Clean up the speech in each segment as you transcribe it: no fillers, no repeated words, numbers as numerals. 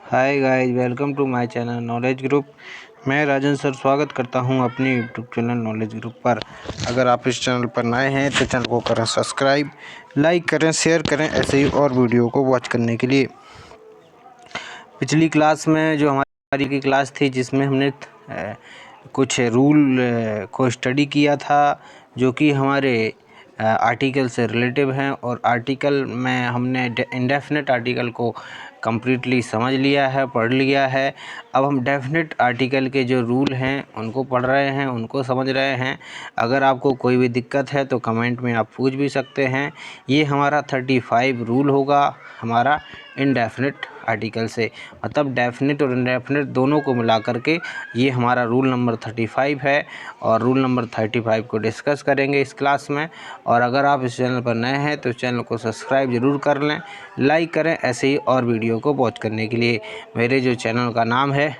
Hi guys, welcome to my channel knowledge group. मैं Rajan sir स्वागत करता हूं अपनी यूट्यूब चैनल नॉलेज ग्रुप पर। अगर आप इस चैनल पर नए हैं तो चैनल को करें सब्सक्राइब, लाइक करें, शेयर करें ऐसे ही और वीडियो को वॉच करने के लिए। पिछली क्लास में जो हमारी की क्लास थी जिसमें हमने कुछ रूल को स्टडी किया था जो कि हमारे आर्टिकल से रिलेटिव हैं, और आर्टिकल में हमने इंडेफिनिट आर्टिकल को कम्प्लीटली समझ लिया है, पढ़ लिया है। अब हम डेफिनिट आर्टिकल के जो रूल हैं उनको पढ़ रहे हैं, उनको समझ रहे हैं। अगर आपको कोई भी दिक्कत है तो कमेंट में आप पूछ भी सकते हैं। ये हमारा 35 रूल होगा हमारा इनडेफिनिट आर्टिकल से, मतलब डेफिनिट और इनडेफिनिट दोनों को मिला करके ये हमारा रूल नंबर 35 है। और रूल नंबर 35 को डिस्कस करेंगे इस क्लास में। और अगर आप इस चैनल पर नए हैं तो चैनल को सब्सक्राइब ज़रूर कर लें, लाइक करें ऐसे ही और वीडियो को वॉच करने के लिए। मेरे जो चैनल का नाम है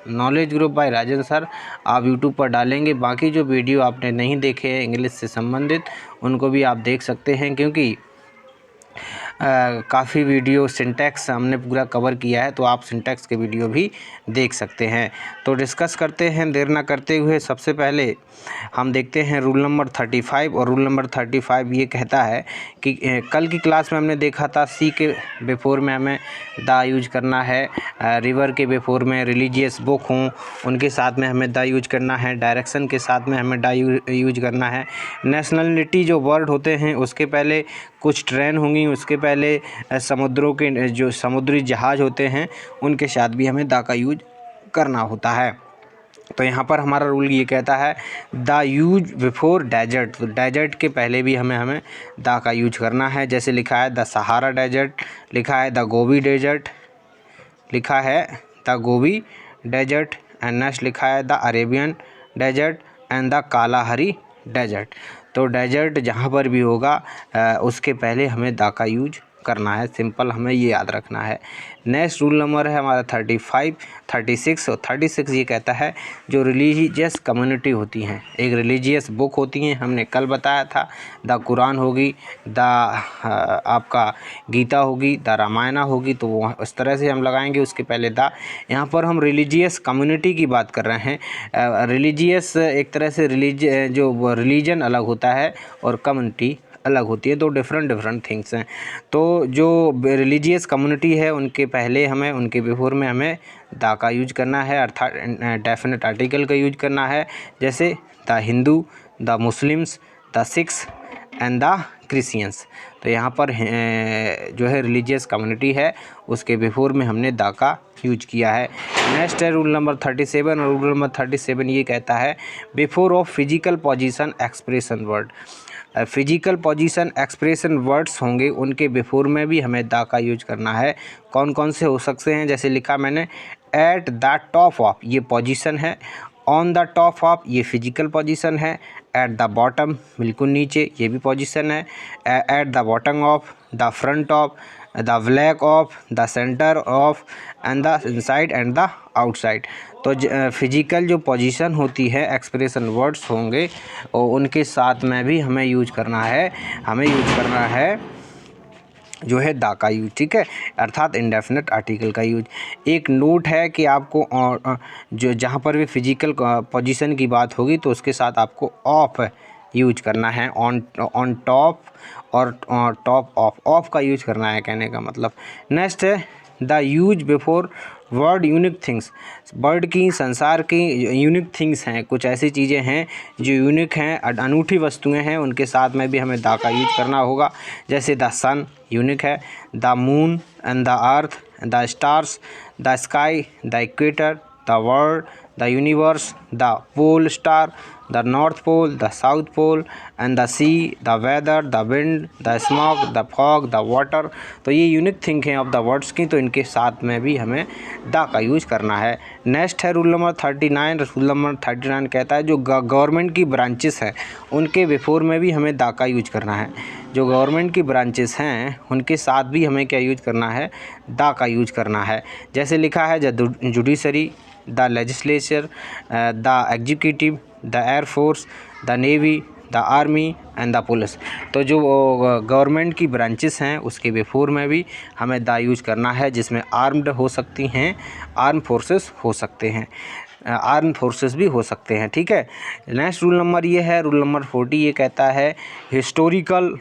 knowledge group by Rajan sir, आप यूट्यूब पर डालेंगे। बाकी जो वीडियो आपने नहीं देखे हैं इंग्लिश से संबंधित उनको भी आप देख सकते हैं, क्योंकि काफ़ी वीडियो सिंटैक्स हमने पूरा कवर किया है, तो आप सिंटैक्स के वीडियो भी देख सकते हैं। तो डिस्कस करते हैं देर ना करते हुए। सबसे पहले हम देखते हैं रूल नंबर 35। और रूल नंबर 35 ये कहता है कि कल की क्लास में हमने देखा था सी के बिफोर में हमें द यूज करना है, रिवर के बिफोर में रिलीजियस बुक हों उनके साथ में हमें द यूज करना है, डायरेक्शन के साथ में हमें द यूज करना है, नेशनलिटी जो वर्ड होते हैं उसके पहले कुछ ट्रेन होंगी, उसके पहले समुद्रों के जो समुद्री जहाज़ होते हैं उनके साथ भी हमें द का यूज करना होता है। तो यहाँ पर हमारा रूल ये कहता है द यूज बिफोर डेजर्ट। तो डेजर्ट के पहले भी हमें द का यूज करना है। जैसे लिखा है द सहारा डेजर्ट, लिखा है द गोबी डेजर्ट, लिखा है the Gobi desert, and next लिखा है the Arabian desert and the Kalahari desert. तो डेजर्ट जहाँ पर भी होगा उसके पहले हमें द का यूज करना है। सिंपल हमें ये याद रखना है। नेक्स्ट रूल नंबर है हमारा 35, 36। और 36 ये कहता है जो रिलीजियस कम्युनिटी होती हैं, एक रिलीजियस बुक होती हैं, हमने कल बताया था द कुरान होगी, द आपका गीता होगी, द रामायण होगी, तो वो इस तरह से हम लगाएंगे उसके पहले द। यहाँ पर हम रिलीजियस कम्युनिटी की बात कर रहे हैं। रिलीजियस एक तरह से जो रिलीजन अलग होता है और कम्युनिटी अलग होती है, तो डिफरेंट थिंग्स हैं। तो जो रिलीजियस कम्युनिटी है उनके पहले हमें, उनके बिफोर में हमें द का यूज करना है, अर्थात डेफिनेट आर्टिकल का यूज करना है। जैसे the Hindu, the Muslims, the Sikhs and the Christians. तो यहाँ पर जो है रिलीजियस कम्युनिटी है उसके बिफोर में हमने द का यूज किया है। नेक्स्ट है रूल नंबर 37। और रूल नंबर 37 ये कहता है before of physical position expression word. Physical position expression words होंगे उनके बिफोर में भी हमें द का यूज करना है। कौन कौन से हो सकते हैं, जैसे लिखा मैंने एट द टॉप ऑफ, ये पोजीशन है। ऑन द टॉप ऑफ ये फिजिकल पोजीशन है। एट द बॉटम बिल्कुल नीचे ये भी पोजीशन है। At the bottom of, the front of, the black of, the centre of and the inside and the outside. तो फिजिकल जो पोजीशन होती है एक्सप्रेशन वर्ड्स होंगे और उनके साथ में भी हमें यूज करना है, हमें यूज करना है जो है द का यूज, ठीक है, अर्थात इंडेफिनिट आर्टिकल का यूज। एक नोट है कि आपको जो जहाँ पर भी फिजिकल पोजीशन की बात होगी तो उसके साथ आपको ऑफ यूज करना है। ऑन टॉप और ऑफ का यूज करना है, कहने का मतलब। नेक्स्ट है the use before word unique things. Word की, संसार की यूनिक थिंग्स हैं, कुछ ऐसी चीज़ें हैं जो यूनिक हैं, अनूठी वस्तुएं हैं, उनके साथ में भी हमें द का यूज करना होगा। जैसे द सन यूनिक है, the moon and the earth, the stars, the sky, the equator, the world, the universe, the pole star, the north pole, the south pole and the sea, the weather, the wind, the smog, the fog, the water. तो ये unique thing है of the words की, तो इनके साथ में भी हमें द का यूज करना है। नेक्स्ट है रूल नंबर 39। रूल नंबर 39 कहता है जो गवर्नमेंट की ब्रांचेस हैं उनके बिफोर में भी हमें द का यूज करना है। जो गवर्नमेंट की ब्रांचेस हैं उनके साथ भी हमें क्या यूज करना है, द का यूज करना है। जैसे लिखा है the judiciary, the legislature, the executive, the air force, the navy, the army and the police. तो जो गवर्नमेंट की ब्रांचेस हैं उसके बिफोर में भी हमें द यूज करना है, जिसमें आर्म्ड हो सकती हैं, आर्म फोर्सेस हो सकते हैं, आर्म फोर्सेस भी हो सकते हैं। ठीक है, नेक्स्ट रूल नंबर ये है, रूल नंबर 40 ये कहता है हिस्टोरिकल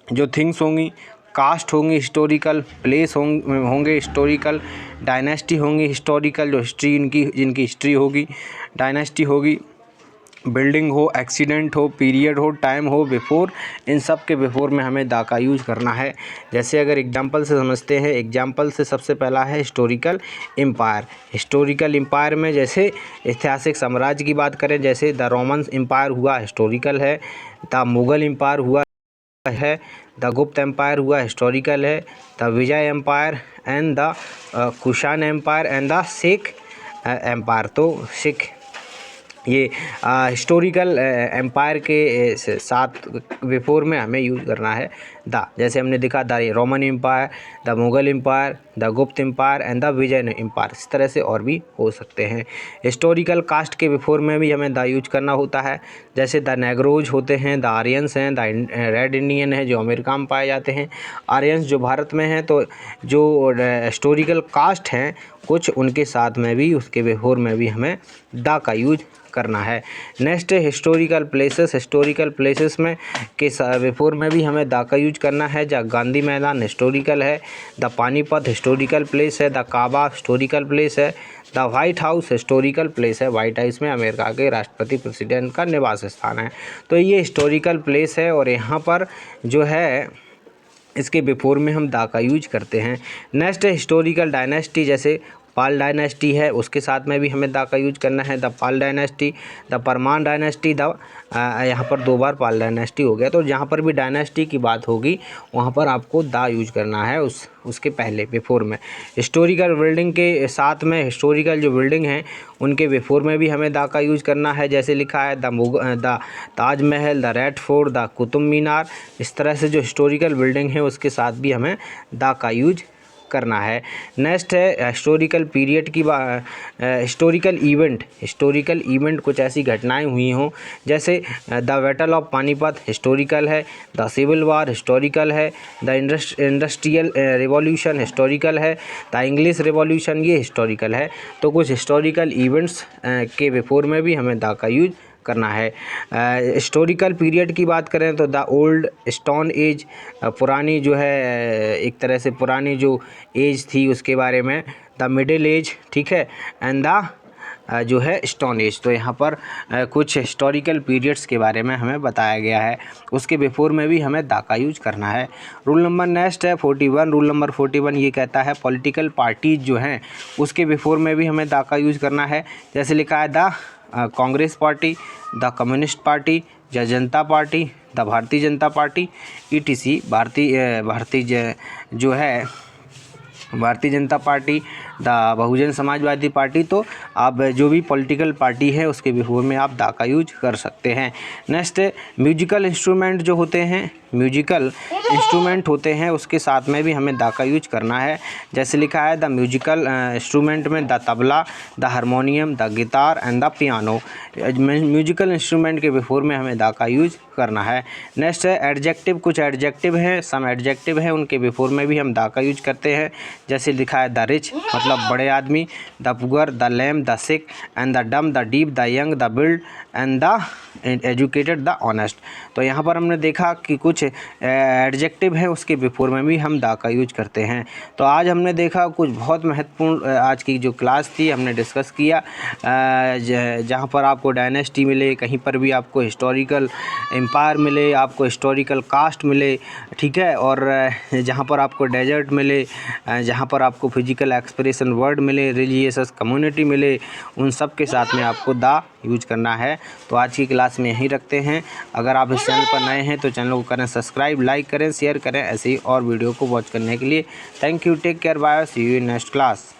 जो थिंग्स होंगी, कास्ट होंगी हिस्टोरिकल, प्लेस होंगे हिस्टोरिकल, डायनेस्टी होंगी हिस्टोरिकल, जो हिस्ट्री जिनकी हिस्ट्री होगी, डायनेस्टी होगी, बिल्डिंग हो, एक्सीडेंट हो, पीरियड हो, टाइम हो, बिफोर, इन सब के बिफोर में हमें दा का यूज करना है। जैसे अगर एग्जांपल से समझते हैं, एग्जांपल से सबसे पहला है हिस्टोरिकल एम्पायर। हिस्टोरिकल एम्पायर में जैसे ऐतिहासिक साम्राज्य की बात करें, जैसे द रोमन एम्पायर हुआ हिस्टोरिकल है, द मुग़ल एम्पायर हुआ है, द गुप्त एम्पायर हुआ हिस्टोरिकल है, the Vijay empire and the Kushan empire and the Sikh empire. तो सिख ये हिस्टोरिकल एम्पायर के साथ बिफोर में हमें यूज़ करना है द। जैसे हमने देखा the Roman empire, the Mughal empire, the Gupta empire and the Vijay empire. इस तरह से और भी हो सकते हैं। हिस्टोरिकल कास्ट के बिफोर में भी हमें द यूज करना होता है। जैसे द नेग्रोज होते हैं, द आर्यंस हैं, द रेड इंडियन है जो अमेरिका में पाए जाते हैं, आर्यंस जो भारत में हैं। तो जो हिस्टोरिकल कास्ट हैं कुछ, उनके साथ में भी, उसके बिफोर में भी हमें द का यूज करना है। नेक्स्ट है हिस्टोरिकल प्लेसेस। हिस्टोरिकल प्लेसेस में के बिफोर में भी हमें द का यूज करना है। जहाँ गांधी मैदान हिस्टोरिकल है, द पानीपत हिस्टोरिकल प्लेस है, द काबा हिस्टोरिकल प्लेस है, the white house historical place है। वाइट हाउस में अमेरिका के राष्ट्रपति प्रेसिडेंट का निवास स्थान है। तो ये हिस्टोरिकल प्लेस है और यहाँ पर जो है इसके बिफोर में हम द का यूज करते हैं। नेक्स्ट है हिस्टोरिकल डायनेस्टी। जैसे पाल डायनेस्टी है, उसके साथ में भी हमें द का यूज करना है। The Pal dynasty, the Parman dynasty, the यहाँ पर 2 बार पाल डायनेस्टी हो गया। तो जहाँ पर भी डायनेस्टी की बात होगी वहाँ पर आपको द यूज करना है उसके पहले बिफोर में। हिस्टोरिकल बिल्डिंग के साथ में हिस्टोरिकल जो बिल्डिंग हैं उनके बिफोर में भी हमें द का यूज करना है। जैसे लिखा है the Taj Mahal, the red fort, the Qutub Minar. इस तरह से जो हिस्टोरिकल बिल्डिंग है उसके साथ भी हमें द का यूज करना है। नेक्स्ट है हिस्टोरिकल पीरियड की हिस्टोरिकल इवेंट। हिस्टोरिकल इवेंट कुछ ऐसी घटनाएं हुई हों, जैसे the battle of Panipat historical है, द सिविल वार हिस्टोरिकल है, द इंडस्ट्रियल रिवॉल्यूशन हिस्टोरिकल है, द इंग्लिश रिवॉल्यूशन ये हिस्टोरिकल है। तो कुछ हिस्टोरिकल इवेंट्स के बिफोर में भी हमें द का यूज करना है। हिस्टोरिकल पीरियड की बात करें तो द ओल्ड स्टोन एज, पुरानी जो है एक तरह से पुरानी जो एज थी उसके बारे में, द मिडिल एज, ठीक है, एंड द जो है स्टोन एज। तो यहाँ पर कुछ हिस्टोरिकल पीरियड्स के बारे में हमें बताया गया है, उसके बिफोर में भी हमें द का यूज करना है। रूल नंबर नेक्स्ट है 41। रूल नंबर 41 ये कहता है पॉलिटिकल पार्टीज जो हैं उसके बिफोर में भी हमें द का यूज करना है। जैसे लिखा है the Congress party, the communist party, the Janata party, the Bharatiya Janata party, ETC Bharatiya Janata party, the Bahujan Samajwadi party. तो आप जो भी पॉलिटिकल पार्टी है उसके बिफोर में आप द का यूज कर सकते हैं। नेक्स्ट म्यूजिकल इंस्ट्रूमेंट जो होते हैं, म्यूजिकल इंस्ट्रूमेंट होते हैं उसके साथ में भी हमें द का यूज करना है। जैसे लिखा है द म्यूजिकल इंस्ट्रूमेंट में the tabla, the harmonium, the guitar and the piano. Musical instrument के बिफोर में हमें द का यूज करना है। नेक्स्ट है एडजेक्टिव। कुछ एडजेक्टिव हैं, सम एडजेक्टिव हैं, उनके बिफोर में भी हम द का यूज करते हैं। जैसे लिखा है द रिच मतलब बड़े आदमी, the poor, the lame, the sick and the डम, the deep, the young, the build and the educated, the honest. तो यहाँ पर हमने देखा कि कुछ एडजेक्टिव हैं उसके बिफोर में भी हम द का यूज करते हैं। तो आज हमने देखा कुछ बहुत महत्वपूर्ण आज की जो क्लास थी हमने डिस्कस किया, जहाँ पर आपको डायनेस्टी मिले, कहीं पर भी आपको हिस्टोरिकल एम्पायर मिले, आपको हिस्टोरिकल कास्ट मिले, ठीक है, और जहाँ पर आपको डेजर्ट मिले, जहाँ पर आपको फिजिकल एक्सप्रेशन वर्ड मिले, रिलीजियस कम्युनिटी मिले, उन सब के साथ में आपको द यूज करना है। तो आज की क्लास में यहीं रखते हैं। अगर आप इस चैनल पर नए हैं तो चैनल को करें सब्सक्राइब, लाइक करें, शेयर करें ऐसे ही और वीडियो को वॉच करने के लिए। Thank you, take care, bye, see you in next class.